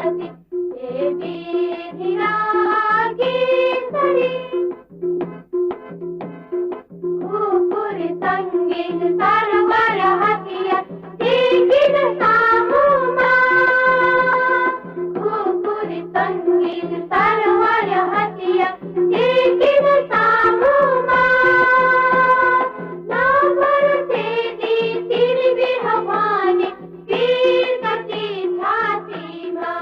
सती देवी धिरागेश्वरी खूपुर संगीत सरवर हथिया देखिन सामुमा खूपुर संगीत सरवर हथिया देखिन सामुमा नावर से दी तीर बिहवाने पीर कटी छाती मां.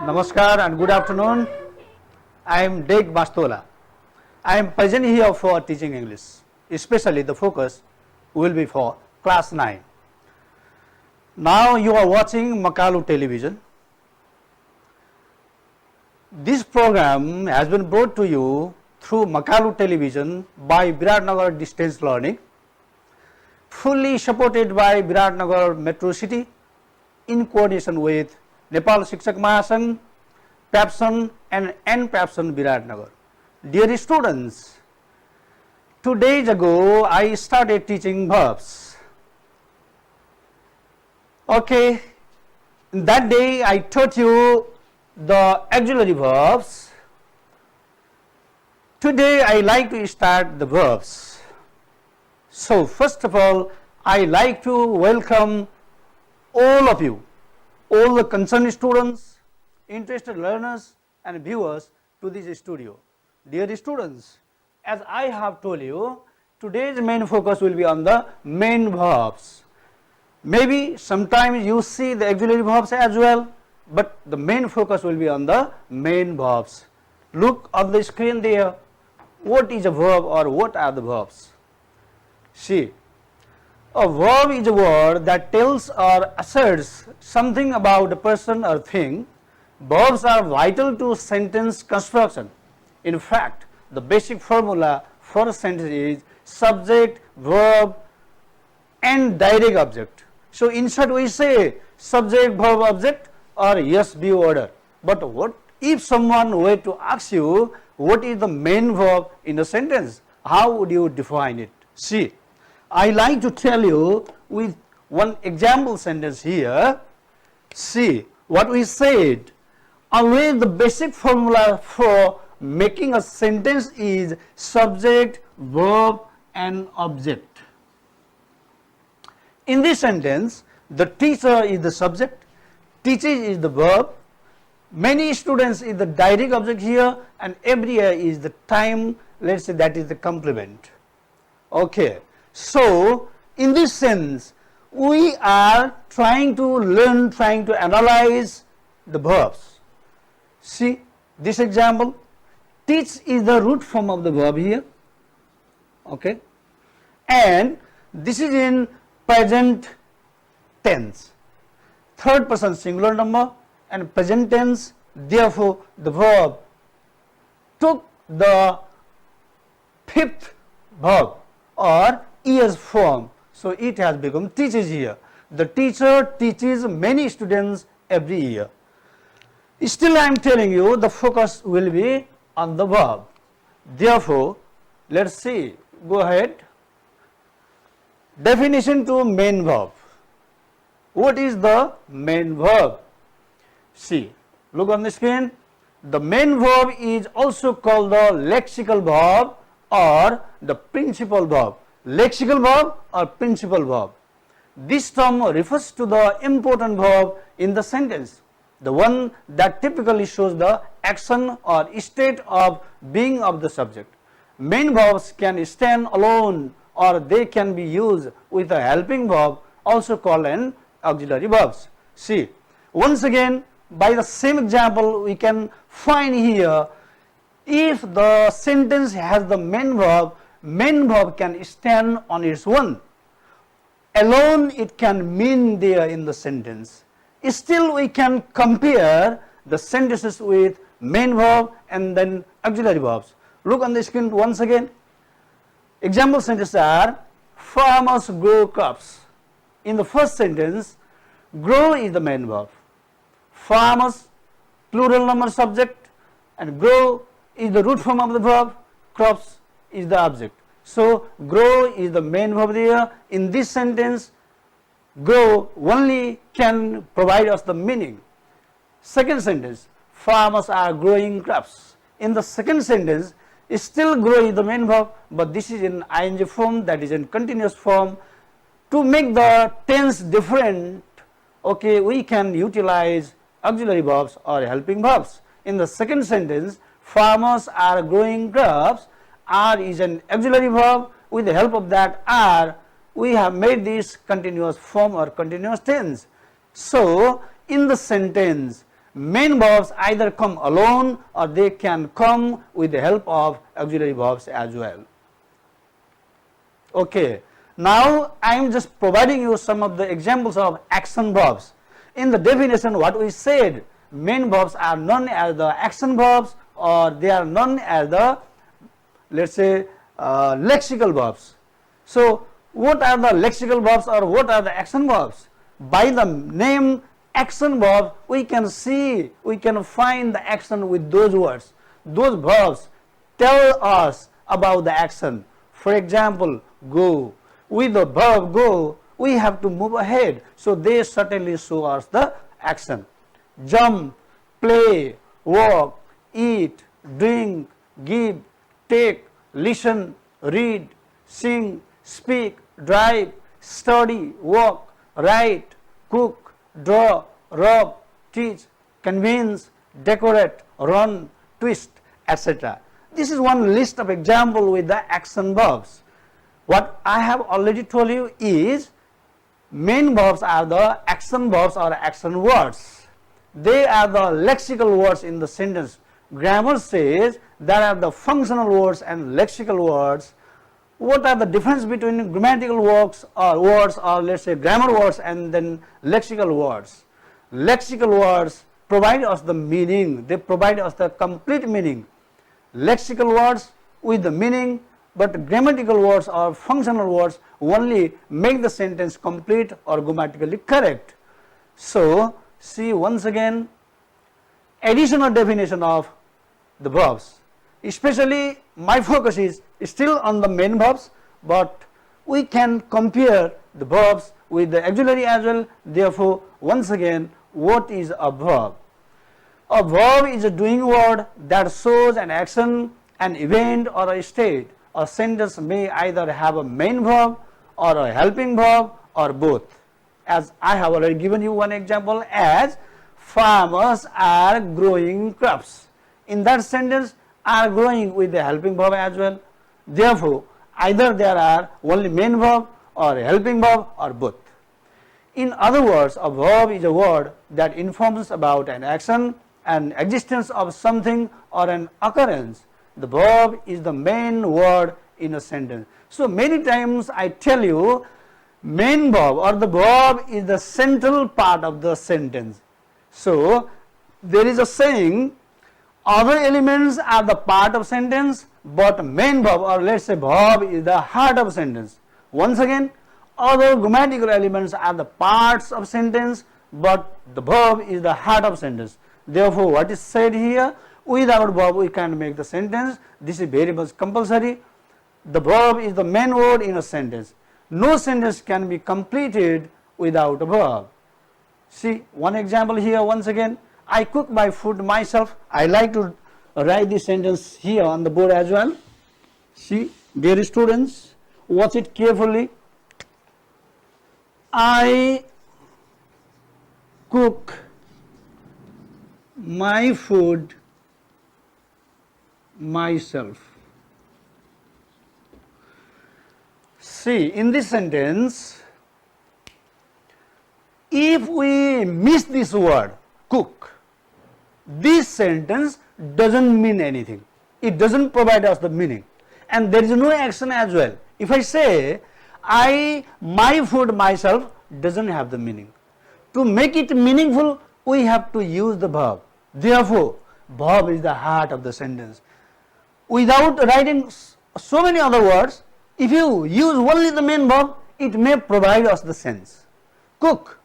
Namaskar and good afternoon. I am Deg Mastola. I am present here for teaching English. Especially the focus will be for class 9. Now you are watching Makalu television. This program has been brought to you through Makalu television by Biratnagar Distance Learning, fully supported by Biratnagar Metro City in coordination with Nepal Shikshak Mahasangh, PAPSON and NPAPSON Biratnagar. Dear students, 2 days ago I started teaching verbs. Okay, that day I taught you the auxiliary verbs. Today I like to start the verbs. So first of all, I like to welcome all of you, all the concerned students, interested learners and viewers to this studio. Dear students, as I have told you, today's main focus will be on the main verbs. Maybe sometimes you see the auxiliary verbs as well, but the main focus will be on the main verbs. Look on the screen there. What is a verb or what are the verbs? See, a verb is a word that tells or asserts something about a person or thing. Verbs are vital to sentence construction. In fact, the basic formula for a sentence is subject, verb and direct object. So in short we say subject, verb, object or yes be order. But what if someone were to ask you what is the main verb in a sentence? How would you define it? See, I like to tell you with one example sentence here. See what we said. Always the basic formula for making a sentence is subject, verb and object. In this sentence, the teacher is the subject, teaches is the verb, many students is the direct object here and every year is the time, let us say that is the complement. Okay. So in this sense, we are trying to learn, trying to analyze the verbs. See this example, teach is the root form of the verb here, okay, and this is in present tense, third person singular number and present tense. Therefore the verb took the fifth verb or es form, so it has become teaches here. The teacher teaches many students every year. Still I am telling you the focus will be on the verb. Therefore let us see, go ahead. Definition to main verb. What is the main verb? See, look on the screen. The main verb is also called the lexical verb or the principal verb. Lexical verb or principal verb. This term refers to the important verb in the sentence, the one that typically shows the action or state of being of the subject. Main verbs can stand alone or they can be used with a helping verb, also called an auxiliary verbs. See, once again by the same example we can find here, if the sentence has the main verb can stand on its own. Alone it can mean there in the sentence. Still we can compare the sentences with main verb and then auxiliary verbs. Look on the screen once again. Example sentences are farmers grow crops. In the first sentence, grow is the main verb. Farmers, plural number subject, and grow is the root form of the verb, crops is the object. So grow is the main verb there. In this sentence, grow only can provide us the meaning. Second sentence, farmers are growing crops. In the second sentence, still grow is the main verb, but this is in ing form, that is in continuous form. To make the tense different, okay, we can utilize auxiliary verbs or helping verbs. In the second sentence, farmers are growing crops, are is an auxiliary verb. With the help of that are, we have made this continuous form or continuous tense. So, in the sentence, main verbs either come alone or they can come with the help of auxiliary verbs as well. Okay. Now, I am just providing you some of the examples of action verbs. In the definition, what we said, main verbs are known as the action verbs, or they are known as the, let's say, lexical verbs. So, what are the lexical verbs or what are the action verbs? By the name action verb, we can see, we can find the action with those words. Those verbs tell us about the action. For example, go. With the verb go, we have to move ahead. So, they certainly show us the action. Jump, play, walk, eat, drink, give, take, listen, read, sing, speak, drive, study, walk, write, cook, draw, rub, teach, convince, decorate, run, twist, etc. This is one list of examples with the action verbs. What I have already told you is main verbs are the action verbs or action words. They are the lexical words in the sentence. Grammar says there are the functional words and lexical words. What are the difference between grammatical words or let's say grammar words and then lexical words? Lexical words provide us the meaning, they provide us the complete meaning. Lexical words with the meaning, but grammatical words or functional words only make the sentence complete or grammatically correct. So, see once again additional definition of the verbs. Especially my focus is still on the main verbs, but we can compare the verbs with the auxiliary as well. Therefore, once again, what is a verb? A verb is a doing word that shows an action, an event or a state. A sentence may either have a main verb or a helping verb or both. As I have already given you one example as farmers are growing crops. In that sentence, are growing with the helping verb as well. Therefore, either there are only main verb or a helping verb or both. In other words, a verb is a word that informs about an action, an existence of something or an occurrence. The verb is the main word in a sentence. So, many times I tell you main verb or the verb is the central part of the sentence. So, there is a saying, other elements are the part of sentence, but main verb or let's say verb is the heart of sentence. Once again, other grammatical elements are the parts of sentence, but the verb is the heart of sentence. Therefore, what is said here, without verb we can't make the sentence. This is very much compulsory. The verb is the main word in a sentence. No sentence can be completed without a verb. See one example here once again. I cook my food myself. I like to write this sentence here on the board as well. See, dear students, watch it carefully. I cook my food myself. See, in this sentence, if we miss this word, cook, this sentence doesn't mean anything. It doesn't provide us the meaning. And there is no action as well. If I say, my food myself, doesn't have the meaning. To make it meaningful, we have to use the verb. Therefore, verb is the heart of the sentence. Without writing so many other words, if you use only the main verb, it may provide us the sense. Cook.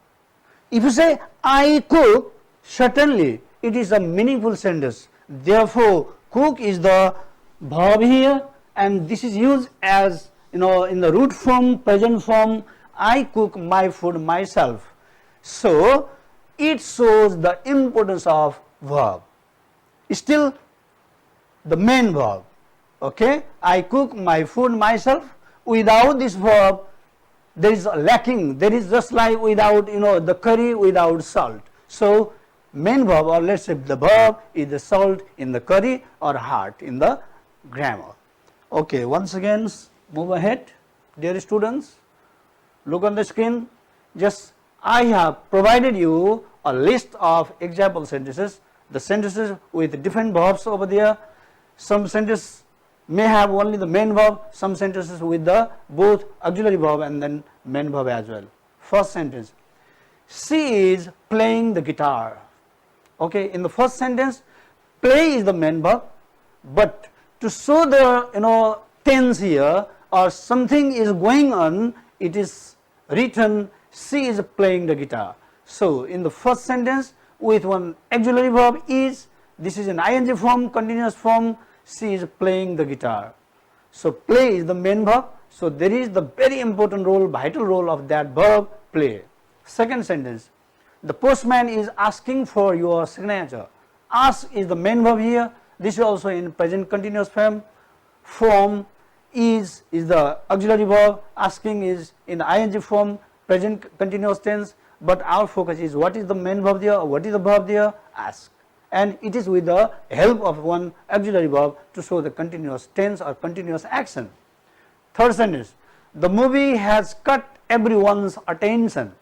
If you say, I cook, certainly it is a meaningful sentence. Therefore, cook is the verb here, and this is used as, in the root form, present form, I cook my food myself. So, it shows the importance of verb. Still the main verb. Okay, I cook my food myself. Without this verb, there is lacking. There is just like without the curry without salt. So main verb, or let's say the verb, is the salt in the curry or heart in the grammar. Okay, once again move ahead, dear students. Look on the screen. Just I have provided you a list of example sentences. The sentences with different verbs over there. Some sentences may have only the main verb, some sentences with the both auxiliary verb and then main verb as well. First sentence, she is playing the guitar. Okay, in the first sentence, play is the main verb, but to show the tense here or something is going on, it is written she is playing the guitar. So in the first sentence with one auxiliary verb is, this is an ing form, continuous form, she is playing the guitar. So play is the main verb, so there is the very important role, vital role of that verb play. Second sentence, the postman is asking for your signature. Ask is the main verb here. This is also in present continuous form. Is the auxiliary verb. Asking is in ing form, present continuous tense. But our focus is what is the main verb there, or what is the verb there? Ask. And it is with the help of one auxiliary verb to show the continuous tense or continuous action. Third sentence, the movie has caught everyone's attention.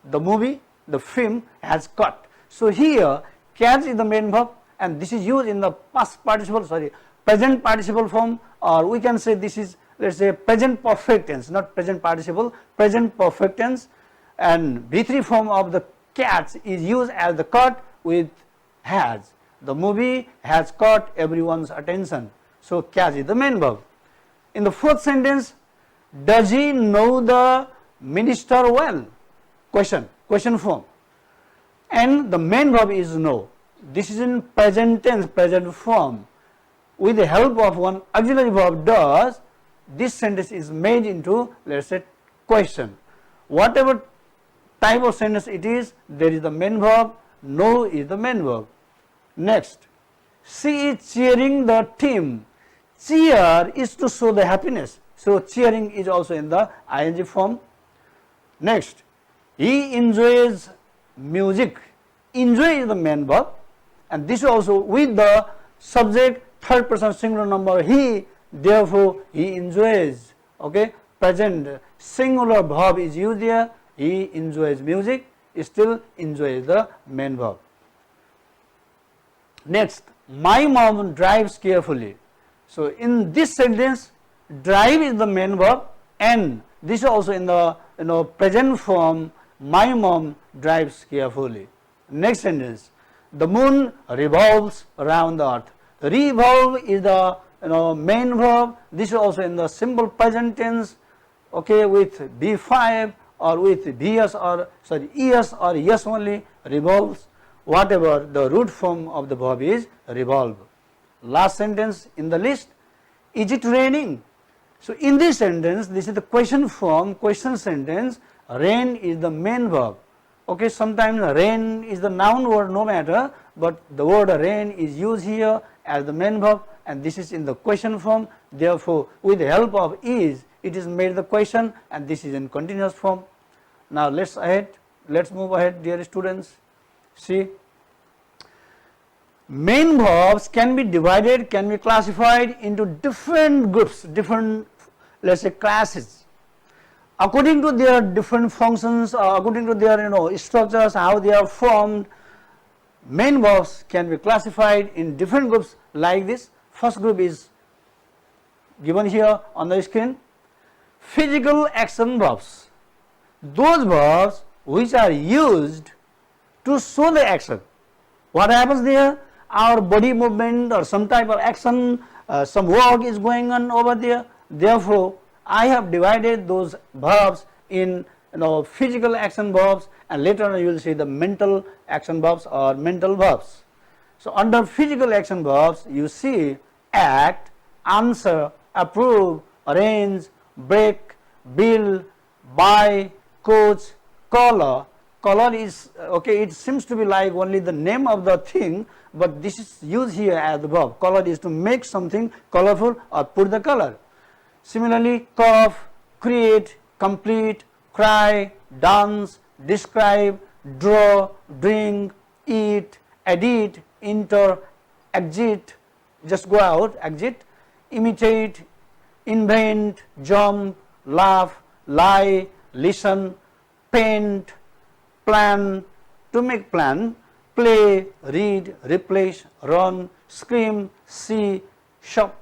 The movie, the film has caught. So here, catch is the main verb, and this is used in the present participle form, or we can say this is, let's say, present perfect tense, not present participle, present perfect tense, and V3 form of the catch is used as the caught with has. The movie has caught everyone's attention. So catch is the main verb. In the fourth sentence, does he know the minister well? Question form. And the main verb is know. This is in present tense, present form. With the help of one auxiliary verb does, this sentence is made into, let's say, question. Whatever type of sentence it is, there is the main verb, know is the main verb. Next, she is cheering the team. Cheer is to show the happiness. So cheering is also in the ing form. Next, he enjoys music. Enjoy is the main verb, and this also with the subject third person singular number he, therefore he enjoys. Okay, present singular verb is used here. He enjoys music, still enjoys the main verb. Next, my mom drives carefully. So in this sentence, drive is the main verb, and this is also in the present form. My mom drives carefully. Next sentence, the moon revolves around the earth. Revolve is the main verb. This is also in the simple present tense. Okay, with B5 or with es or yes only, revolves. Whatever the root form of the verb is, revolve. Last sentence in the list, is it raining? So in this sentence, this is the question form, question sentence. Rain is the main verb. Okay, sometimes rain is the noun word, no matter, but the word rain is used here as the main verb, and this is in the question form. Therefore, with the help of is, it is made the question, and this is in continuous form. Now let's move ahead, dear students. See, main verbs can be divided, can be classified into different groups, different, let's say, classes, according to their different functions, according to their structures, how they are formed. Main verbs can be classified in different groups like this. First group is given here on the screen. Physical action verbs, those verbs which are used to show the action. What happens there? Our body movement or some type of action, some work is going on over there. Therefore, I have divided those verbs in physical action verbs, and later on you will see the mental action verbs or mental verbs. So under physical action verbs, you see act, answer, approve, arrange, break, bill, buy, coach, color, color is, okay, it seems to be like only the name of the thing, but this is used here as the verb. Color is to make something colorful or put the color. Similarly, cough, create, complete, cry, dance, describe, draw, drink, eat, edit, enter, exit, just go out, exit, imitate, invent, jump, laugh, lie, listen, paint, plan, to make plan, play, read, replace, run, scream, see, shop.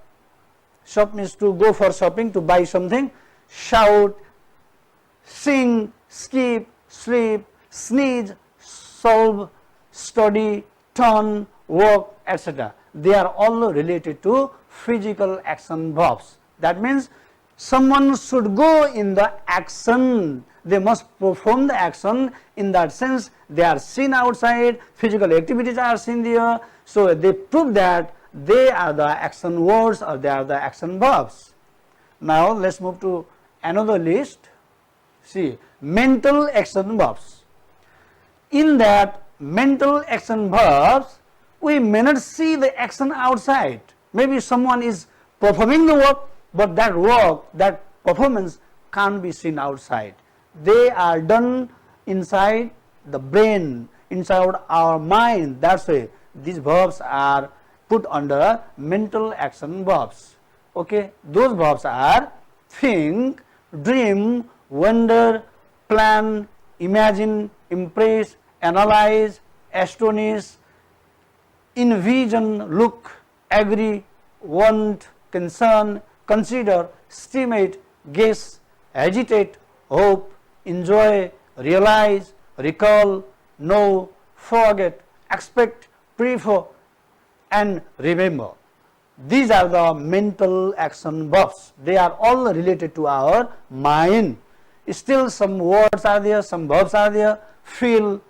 Shop means to go for shopping, to buy something. Shout, sing, skip, sleep, sneeze, solve, study, turn, walk, etc. They are all related to physical action verbs. That means someone should go in the action. They must perform the action. In that sense, they are seen outside, physical activities are seen there. So they prove that they are the action words or they are the action verbs. Now let's move to another list. See, mental action verbs. In that mental action verbs, we may not see the action outside. Maybe someone is performing the work, but that work, that performance can't be seen outside. They are done inside the brain, inside our mind. That's why these verbs are put under mental action verbs. Okay, those verbs are think, dream, wonder, plan, imagine, impress, analyze, astonish, envision, look, agree, want, concern, consider, estimate, guess, agitate, hope, enjoy, realize, recall, know, forget, expect, prefer, and remember. These are the mental action verbs. They are all related to our mind. Still some words are there, some verbs are there. Feel,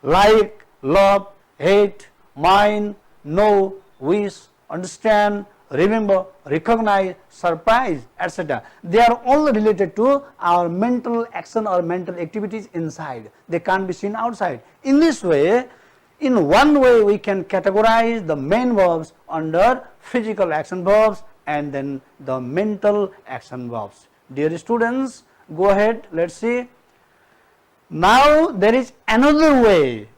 like, love, hate, mind, know, wish, understand, remember, recognize, surprise, etc. They are all related to our mental action or mental activities inside. They can't be seen outside. In this way, in one way we can categorize the main verbs under physical action verbs and then the mental action verbs. Dear students, go ahead, let's see. Now there is another way.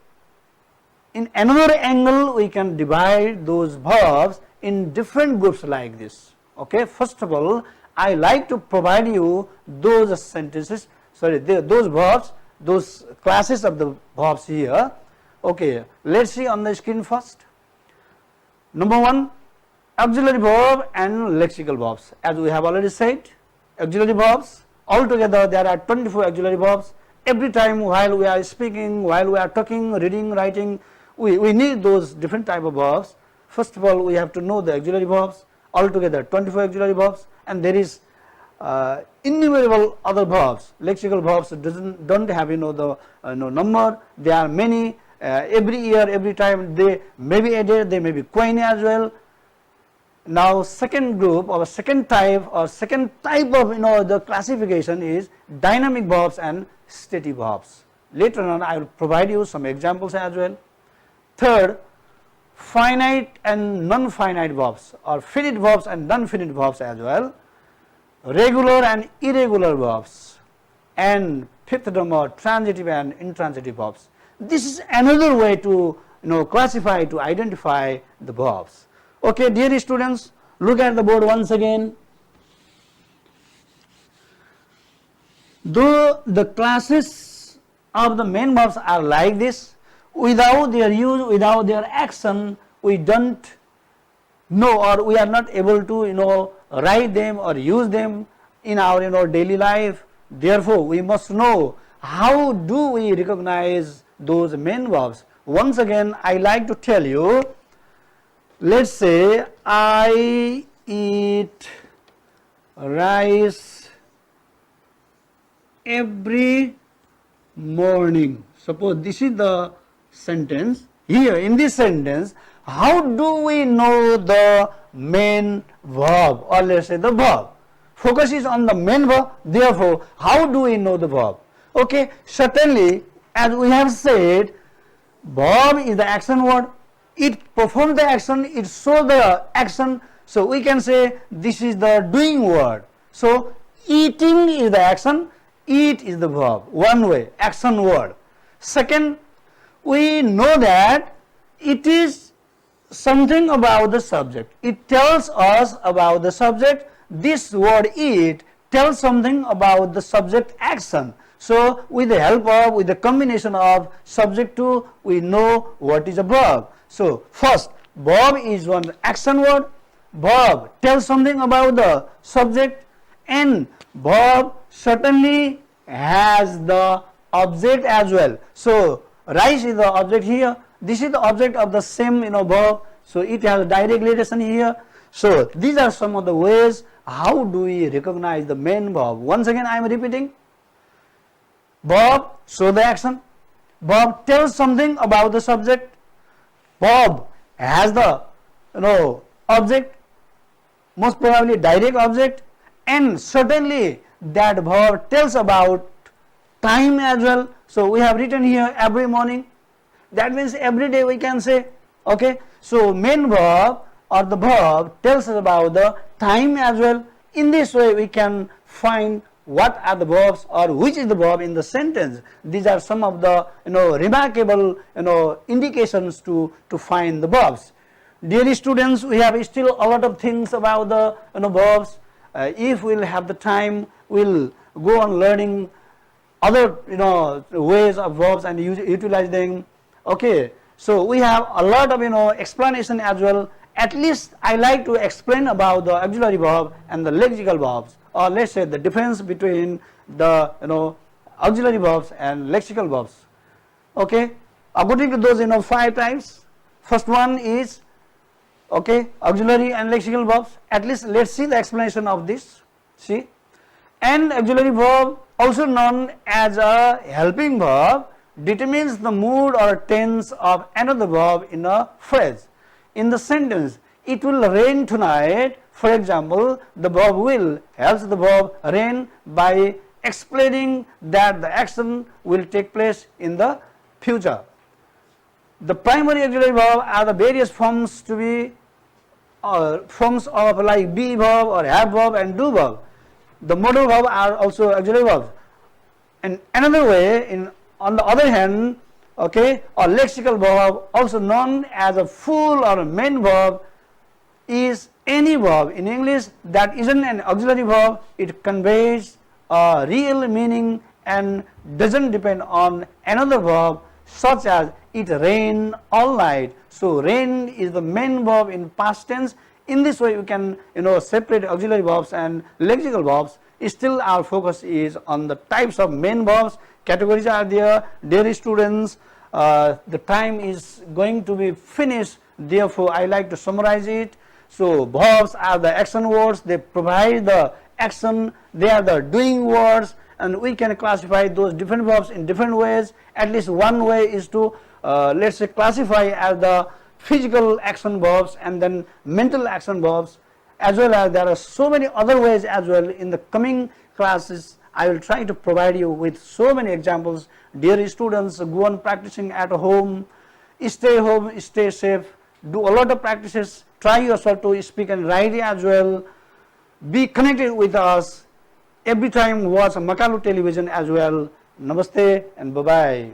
In another angle we can divide those verbs in different groups like this. Okay, first of all, I like to provide you those sentences, those verbs, those classes of the verbs here. Okay, let's see on the screen first. Number one, auxiliary verb and lexical verbs. As we have already said, auxiliary verbs, altogether there are 24 auxiliary verbs. Every time while we are speaking, while we are talking, reading, writing, we need those different type of verbs. First of all, we have to know the auxiliary verbs, altogether 24 auxiliary verbs, and there is innumerable other verbs. Lexical verbs don't have the number. There are many. Every year, every time they may be added, they may be coined as well. Now second group or second type of the classification is dynamic verbs and static verbs. Later on I will provide you some examples as well. Third, finite and non-finite verbs or finite verbs and non-finite verbs as well. Regular and irregular verbs, and fifth number, transitive and intransitive verbs. This is another way to classify, to identify the verbs. Okay, dear students, look at the board once again. Though the classes of the main verbs are like this, without their use, without their action, we don't know or we are not able to write them or use them in our daily life. Therefore, we must know how do we recognize those main verbs. Once again, I like to tell you, let's say I eat rice every morning. Suppose this is the sentence. Here in this sentence, how do we know the main verb, or let's say the verb? Focus is on the main verb, therefore how do we know the verb? Okay, certainly as we have said, verb is the action word. It performs the action, it shows the action. So we can say this is the doing word. So eating is the action, eat is the verb. One way, action word. Second, we know that it is something about the subject. It tells us about the subject. This word eat tells something about the subject action. So with the help of, with the combination of subject to, we know what is a verb. So first, verb is one action word. Verb tells something about the subject, and verb certainly has the object as well. So rice is the object here. This is the object of the same verb. So it has direct relation here. So these are some of the ways how do we recognize the main verb. Once again I am repeating. Verb show the action. Verb tells something about the subject. Verb has the object, most probably direct object, and certainly that verb tells about time as well. So we have written here every morning. That means every day we can say. Okay. So main verb or the verb tells us about the time as well. In this way we can find what are the verbs or which is the verb in the sentence. These are some of the remarkable indications to find the verbs. Dear students, we have still a lot of things about the verbs. If we'll have the time, we'll go on learning other ways of verbs and utilize them. Okay, so we have a lot of explanation as well. At least I like to explain about the auxiliary verb and the lexical verbs, or let's say the difference between the auxiliary verbs and lexical verbs. Okay, according to those 5 types. First one is auxiliary and lexical verbs. At least let's see the explanation of this. See, an auxiliary verb, also known as a helping verb, determines the mood or tense of another verb in a phrase. In the sentence, it will rain tonight, for example, the verb will helps the verb rain by explaining that the action will take place in the future. The primary auxiliary verb are the various forms to be forms of like be verb or have verb and do verb. The modal verb are also auxiliary verbs. And another way, on the other hand, a lexical verb, also known as a full or a main verb, is any verb in English that isn't an auxiliary verb. It conveys a real meaning and doesn't depend on another verb, such as it rained all night. So rain is the main verb in past tense. In this way we can separate auxiliary verbs and lexical verbs. Still our focus is on the types of main verbs. Categories are there. Dear students, the time is going to be finished, therefore I like to summarize it. So verbs are the action words, they provide the action, they are the doing words, and we can classify those different verbs in different ways. At least one way is to let's say classify as the physical action verbs and then mental action verbs, as well as there are so many other ways as well. In the coming classes I will try to provide you with so many examples. Dear students, go on practicing at home, stay safe, do a lot of practices, try yourself to speak and write as well. Be connected with us. Every time watch Makalu television as well. Namaste and bye-bye.